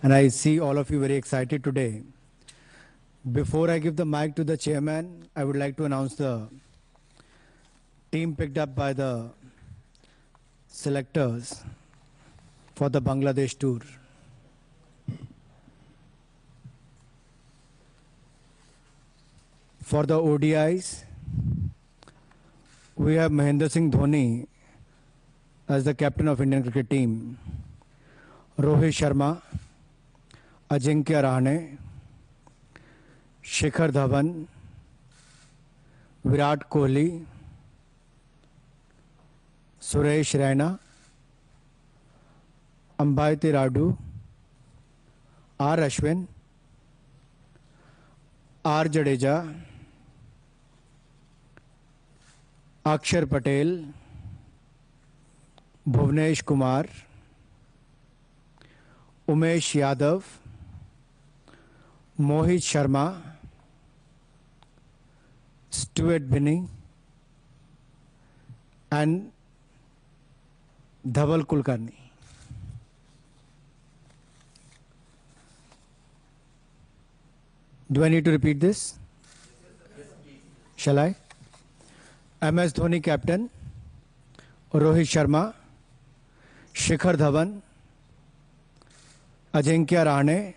and I see all of you very excited today. Before I give the mic to the chairman, I would like to announce the team picked up by the selectors for the Bangladesh tour. For the ODIs, we have Mahendra Singh Dhoni as the captain of Indian cricket team, Rohit Sharma, Ajinkya Rahane, Shikhar Dhawan, Virat Kohli, Suresh Raina, Ambati Radu, R. Ashwin, R. Jadeja, Akshar Patel, Bhuvnesh Kumar, Umesh Yadav, Mohit Sharma, Stuart Binney, and Dhaval Kulkarni. Do I need to repeat this? Shall I? MS Dhoni captain, Rohit Sharma, Shikhar Dhawan, Ajinkya Rahane,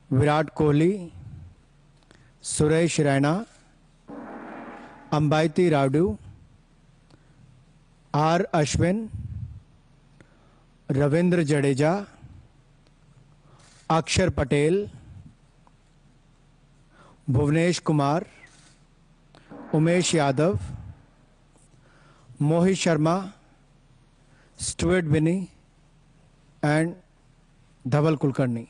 Virat Kohli, Suresh Raina, Ambati Radu, R. Ashwin, Ravindra Jadeja, Akshar Patel, Bhuvnesh Kumar, Umesh Yadav, Mohit Sharma, Stuart Binney, and Dhaval Kulkarni.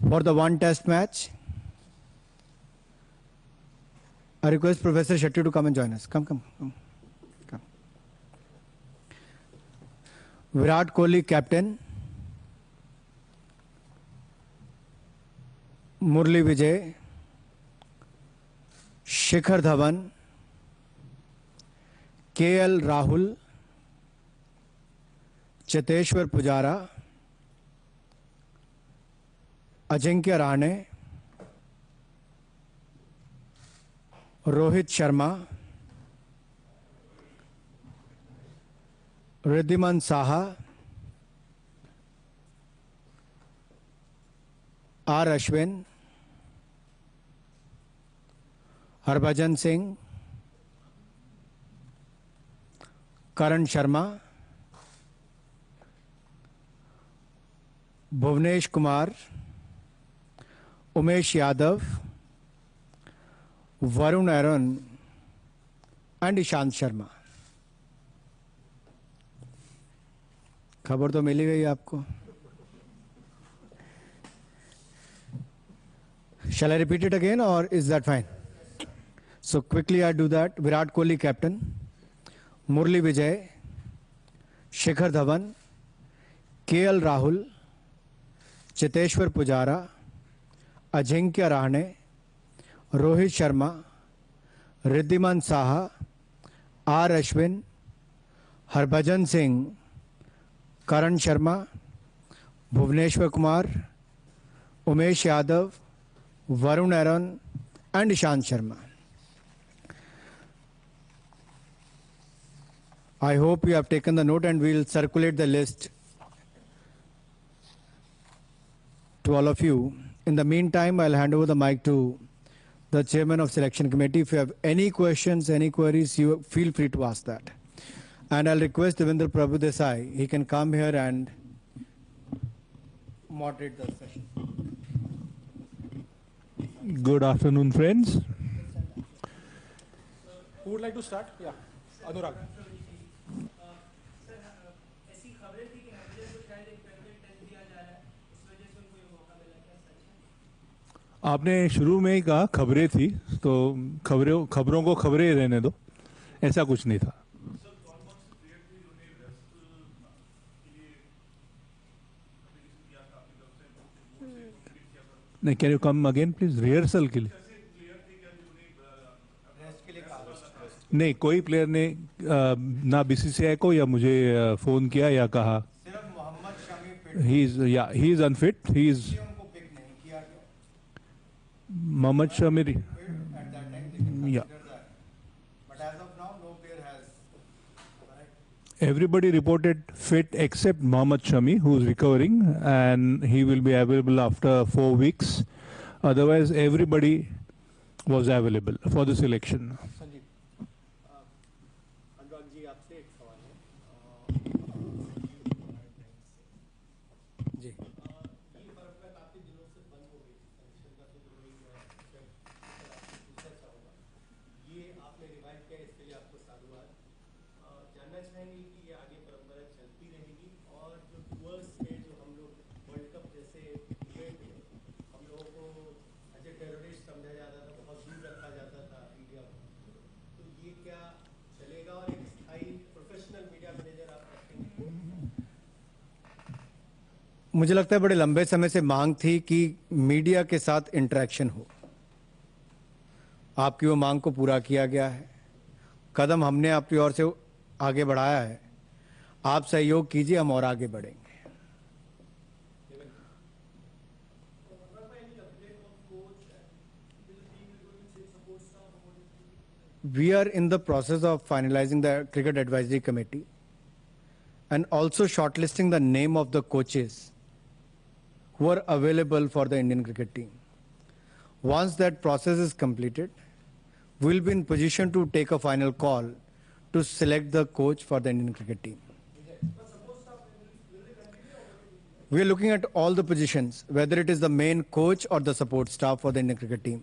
For the one test match, I request Professor Shetty to come and join us. Come. Virat Kohli captain, Murli Vijay, Shikhar Dhawan, KL Rahul, Cheteshwar Pujara, Ajinkya Rahane, Rohit Sharma, Riddhiman Saha, R. Ashwin, Harbhajan Singh, Karan Sharma, Bhuvnesh Kumar, Umesh Yadav, Varun Aaron, and Ishant Sharma. खबर तो मिली गई आपको. Shall I repeat it again or is that fine? So quickly I do that. Virat Kohli captain, Murli Vijay, Shikhar Dhawan, KL Rahul, Cheteshwar Pujara, Ajinkya Rahane, Rohit Sharma, Riddhiman Saha, R. Ashwin, Harbhajan Singh, Karan Sharma, Bhuvneshwar Kumar, Umesh Yadav, Varun Aaron, and Ishant Sharma. I hope you have taken the note and we'll circulate the list to all of you. In the meantime, I'll hand over the mic to the chairman of selection committee. If you have any questions, any queries, you feel free to ask that. And I'll request Devendra Prabhu Desai, he can come here and moderate the session. Good afternoon, friends. Who would like to start? Yeah, Anurag. आपने शुरू में ही कहा खबरें थी, तो खबरों को खबरें रहने दो, ऐसा कुछ नहीं था. नहीं, can you come again please, rehearsal के लिए. नहीं, कोई प्लेयर ने ना बीसीसीआई को या मुझे फोन किया या कहा. He is unfit. He is Mohammad Shamiri. Yeah. But as of now, no player has. Everybody reported fit except Mohammad Shami, who is recovering, and he will be available after 4 weeks. Otherwise, everybody was available for the selection. Sanjeev Anurag ji आपसे एक सवाल है जी ये परंपरा काफी दिनों से बंद हो गई सिलेक्शन का तो वही पूछना चाहूँगा ये आपने रिवाइव किया इसके लिए आपको साधुवाद जानना चाहेंगे कि ये आगे परंपरा चलती रहेगी और जो टूअर्स पे जो हम लोग वर्ल्ड कप जैसे इवेंट में हम लोगों को एज ए टेररिस्ट समझा जाता था बहुत दूर रखा जाता था मीडिया तो ये क्या चलेगा और एक स्थायी प्रोफेशनल मीडिया मैनेजर आप रखेंगे मुझे लगता है बड़े लंबे समय से मांग थी कि मीडिया के साथ इंटरेक्शन हो। आपकी वो मांग को पूरा किया गया है। कदम हमने अपनी ओर से आगे बढ़ाया है। आप सहयोग कीजिए, हम और आगे बढ़ेंगे। We are in the process of finalizing the Cricket Advisory Committee and also shortlisting the name of the coaches who are available for the Indian cricket team. Once that process is completed, we will be in position to take a final call to select the coach for the Indian cricket team. We are looking at all the positions, whether it is the main coach or the support staff for the Indian cricket team.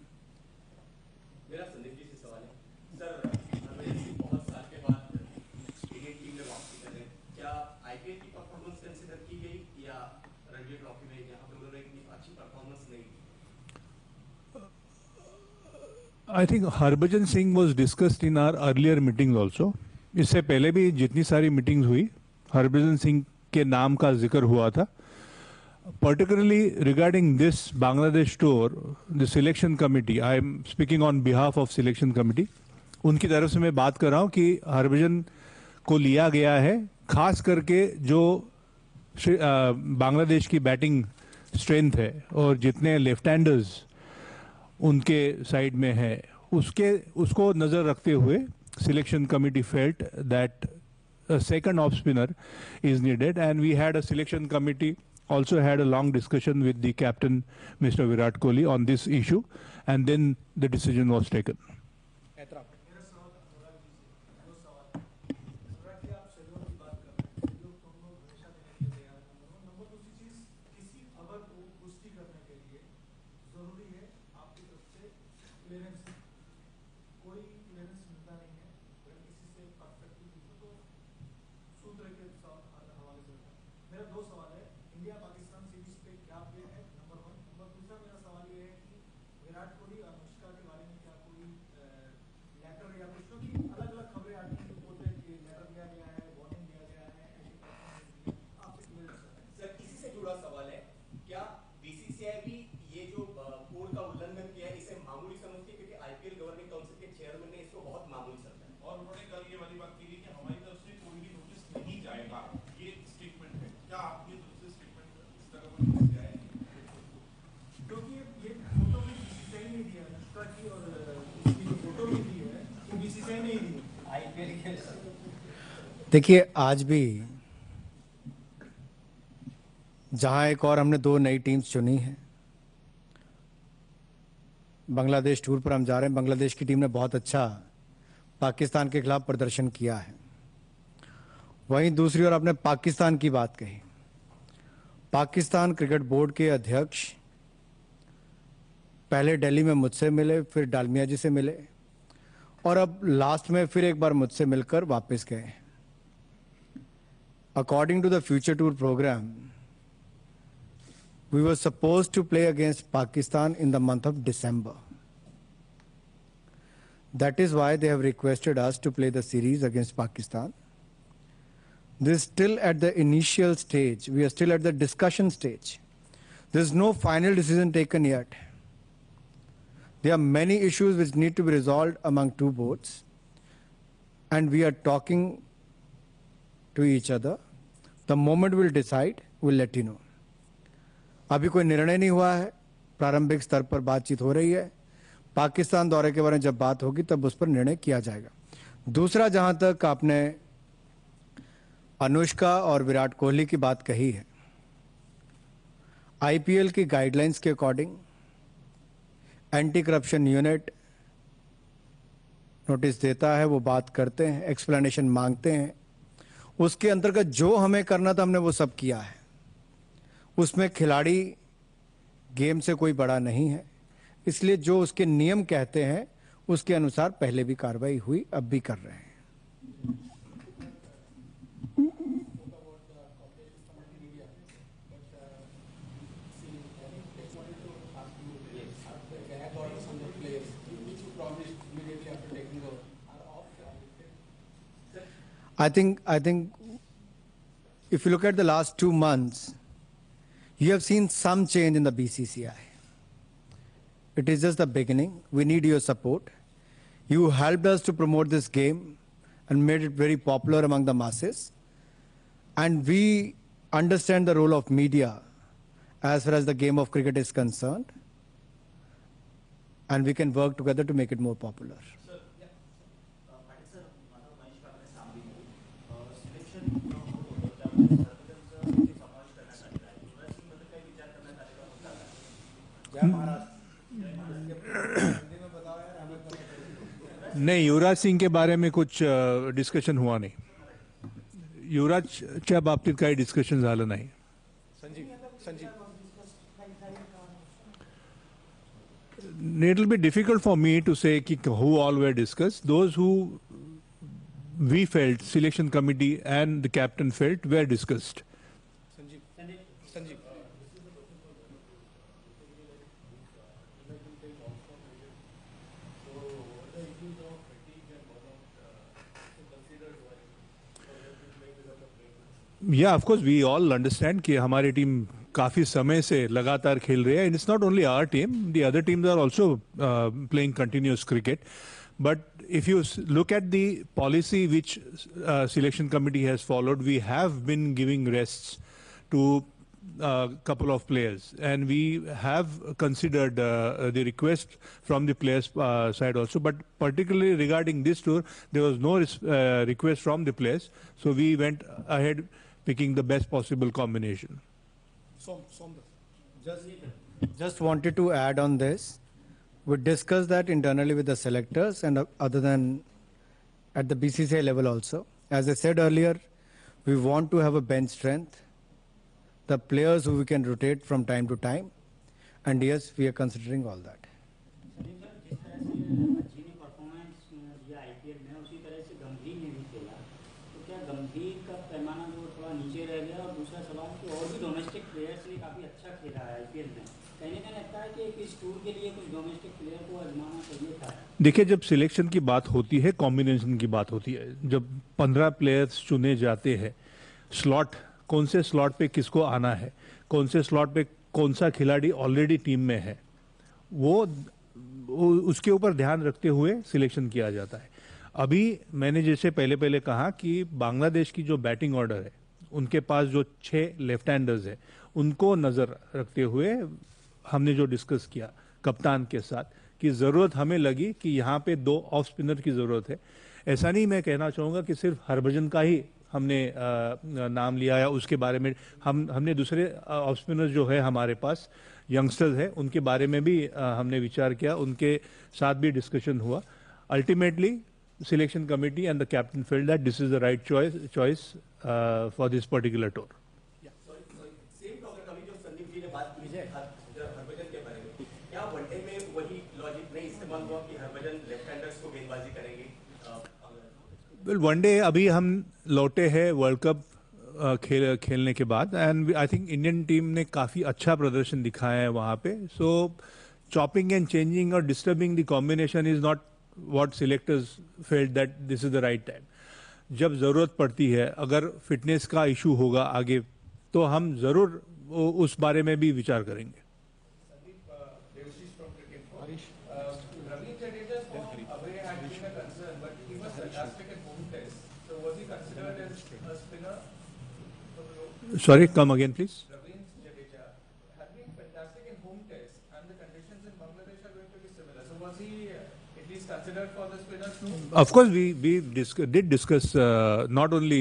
मेरा संदीप जी से सवाल है sir हमें बहुत साल के बाद Indian team में वापसी कर रहे हैं क्या आईपीएल की परफॉर्मेंस कंसीडर की गई या रणजी ट्रॉफी में यहाँ पे उन्होंने इतनी अच्छी परफॉर्मेंस नहीं दी I think Harbhajan Singh was discussed in our earlier meetings also. इससे पहले भी जितनी सारी मीटिंग्स हुई हरभजन सिंह के नाम का जिक्र हुआ था. Particularly regarding this Bangladesh tour, the selection committee, I am speaking on behalf of selection committee. उनकी तरफ से मैं बात कर रहा हूँ कि हरभजन को लिया गया है खास करके जो बांग्लादेश की बैटिंग स्ट्रेंथ है और जितने लेफ्ट हैंडर्स उनके साइड में है उसको नज़र रखते हुए selection committee felt that a second off spinner is needed, and we had a selection committee also had a long discussion with the captain Mr. Virat Kohli on this issue, and then the decision was taken. देखिए आज भी जहां एक और हमने 2 नई teams चुनी हैं, बांग्लादेश टूर पर हम जा रहे हैं। बांग्लादेश की टीम ने बहुत अच्छा पाकिस्तान के खिलाफ प्रदर्शन किया है। वहीं दूसरी ओर आपने पाकिस्तान की बात कही। पाकिस्तान क्रिकेट बोर्ड के अध्यक्ष पहले दिल्ली में मुझसे मिले, फिर डालमिया जी से मिले और अब लास्ट में फिर एक बार मुझसे मिलकर वापस गए। According to the Future Tour program, we were supposed to play against Pakistan in the month of December. That is why they have requested us to play the series against Pakistan. This is still at the initial stage. We are still at the discussion stage. There is no final decision taken yet. There are many issues which need to be resolved among two boards, and we are talking to each other the moment will decide, will let you know. अभी कोई निर्णय नहीं हुआ है, प्रारंभिक स्तर पर बातचीत हो रही है। पाकिस्तान दौरे के बारे में जब बात होगी तब उस पर निर्णय किया जाएगा। दूसरा, जहां तक आपने अनुष्का और विराट कोहली की बात कही है, आईपीएल की गाइडलाइंस के according anti corruption unit notice देता है, वो बात करते हैं, एक्सप्लेनेशन मांगते हैं। उसके अंतर्गत जो हमें करना था हमने वो सब किया है। उसमें खिलाड़ी गेम से कोई बड़ा नहीं है, इसलिए जो उसके नियम कहते हैं उसके अनुसार पहले भी कार्रवाई हुई, अब भी कर रहे हैं। I think if you look at the last 2 months, you have seen some change in the BCCI. It is just the beginning. We need your support. You helped us to promote this game and made it very popular among the masses. And we understand the role of media as far as the game of cricket is concerned. And we can work together to make it more popular. नहीं, युवराज सिंग के बारे में कुछ discussion हुआ नाही. युवराजच्या बाबतीत काही discussion झालं नाही. It will be difficult for me to say who all were discussed. Those who we felt, selection committee and the captain felt, were discussed. Sanjeev. Yeah, of course, we all understand कि हमारी team काफी समय से लगातार खेल रही है. And it's not only our team; the other teams are also playing continuous cricket. But if you look at the policy which selection committee has followed, we have been giving rests to a couple of players, and we have considered the request from the players' side also. But particularly regarding this tour, there was no request from the players, so we went ahead picking the best possible combination. Just wanted to add on this. We discussed that internally with the selectors and other than at the BCCI level also. As I said earlier, we want to have a bench strength, the players who we can rotate from time to time, and yes, we are considering all that. देखिए, जब selection की बात होती है, combination की बात होती है, जब 15 प्लेयर्स चुने जाते हैं, स्लॉट कौन से स्लॉट पे किसको आना है, कौन से स्लॉट पे कौन सा खिलाड़ी ऑलरेडी टीम में है, वो उसके ऊपर ध्यान रखते हुए सिलेक्शन किया जाता है. अभी मैंने जैसे पहले कहा कि बांग्लादेश की जो बैटिंग ऑर्डर है, उनके पास जो 6 लेफ्ट हैंडर्स है, उनको नजर रखते हुए हमने जो डिस्कस किया कप्तान के साथ कि जरूरत हमें लगी कि यहाँ पे 2 ऑफ स्पिनर की जरूरत है. ऐसा नहीं मैं कहना चाहूंगा कि सिर्फ हरभजन का ही हमने नाम लिया या उसके बारे में हमने दूसरे ऑफ स्पिनर जो है हमारे पास यंगस्टर्स है, उनके बारे में भी हमने विचार किया, उनके साथ भी डिस्कशन हुआ. Ultimately selection committee and the captain felt that this is the right choice for this particular tour. Same topic अभी जो संदीप जी ने बात की हरभजन के बारे में, क्या वनडे में वही लॉजिक नहीं इस्तेमाल हुआ कि हरभजन लेफ्ट हैंडर्स को गेंदबाजी करेंगे? वेल, वनडे अभी हम लौटे हैं वर्ल्ड कप खेलने के बाद, and I think Indian team ने काफ़ी अच्छा प्रदर्शन दिखाया है वहाँ पे. सो चॉपिंग एंड चेंजिंग और disturbing the combination is not what selectors felt that this is the right time. जब ज़रूरत पड़ती है, अगर फिटनेस का इशू होगा आगे, तो हम ज़रूर उस बारे में भी विचार करेंगे. Sorry, come again, please. Ravindra Jadeja had been fantastic in home tests, and the conditions in Bangladesh are going to be similar. So was he at least considered for the spinners too? Of course, we did discuss not only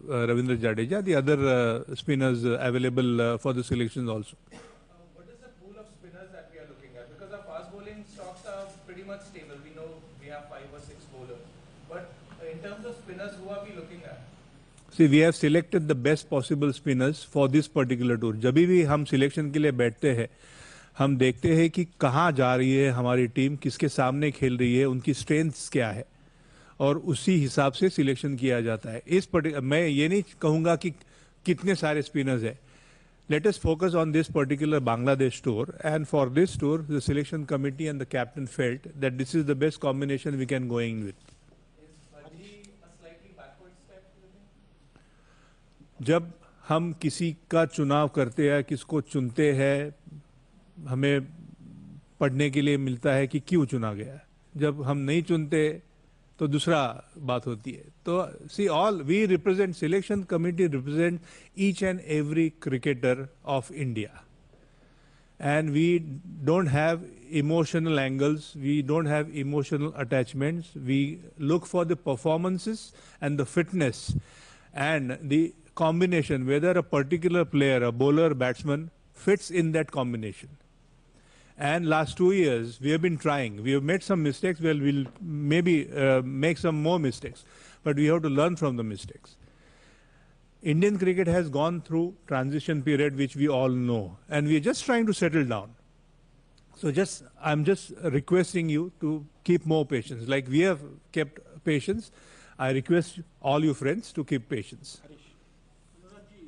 Ravindra Jadeja, the other spinners available for the selections also. What is the pool of spinners that we are looking at? Because our fast bowling stocks are pretty much stable. We know we have 5 or 6 bowlers. But in terms of spinners, who are we looking at? See, we have selected the best possible spinners for this particular tour. जब भी हम selection के लिए बैठते हैं, हम देखते हैं कि कहाँ जा रही है हमारी टीम, किसके सामने खेल रही है, उनकी स्ट्रेंथ्स क्या है, और उसी हिसाब से सिलेक्शन किया जाता है. मैं ये नहीं कहूँगा कि कितने सारे स्पिनर्स हैं. Let us focus on this particular Bangladesh tour, and for this tour, the selection committee and the captain felt that this is the best combination we can go in with. Is Bhaji a slightly backward step, do you think? जब हम किसी का चुनाव करते हैं, किसको चुनते हैं, हमें पढ़ने के लिए मिलता है कि क्यों चुना गया. जब हम नहीं चुनते तो दूसरा बात होती है. तो see all we represent, selection committee represent each and every cricketer of India, and we don't have emotional angles, we don't have emotional attachments. We look for the performances and the fitness and the combination, whether a particular player, a bowler, batsman fits in that combination. And last 2 years we have been trying. We have made some mistakes. Well, we'll maybe make some more mistakes, but we have to learn from the mistakes. Indian cricket has gone through transition period, which we all know, and we are just trying to settle down. So I'm just requesting you to keep more patience. Like we have kept patience, I request all you friends to keep patience. Anurag-ji,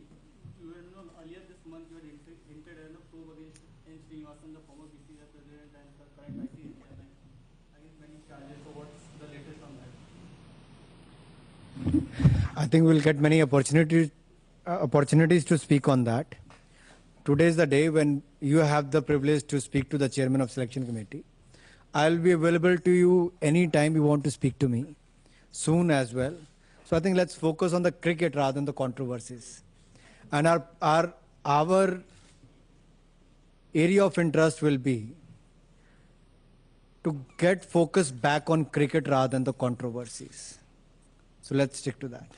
earlier this month you had hinted at a probe against N. Srinivasan, the former BCCI president and the current ICC chairman, against many charges. So what's the latest on that? I think we'll get many opportunities to speak on that. Today is the day when you have the privilege to speak to the chairman of selection committee. I'll be available to you anytime you want to speak to me, soon as well. So I think let's focus on the cricket rather than the controversies. And our area of interest will be to get focus back on cricket rather than the controversies. So let's stick to that.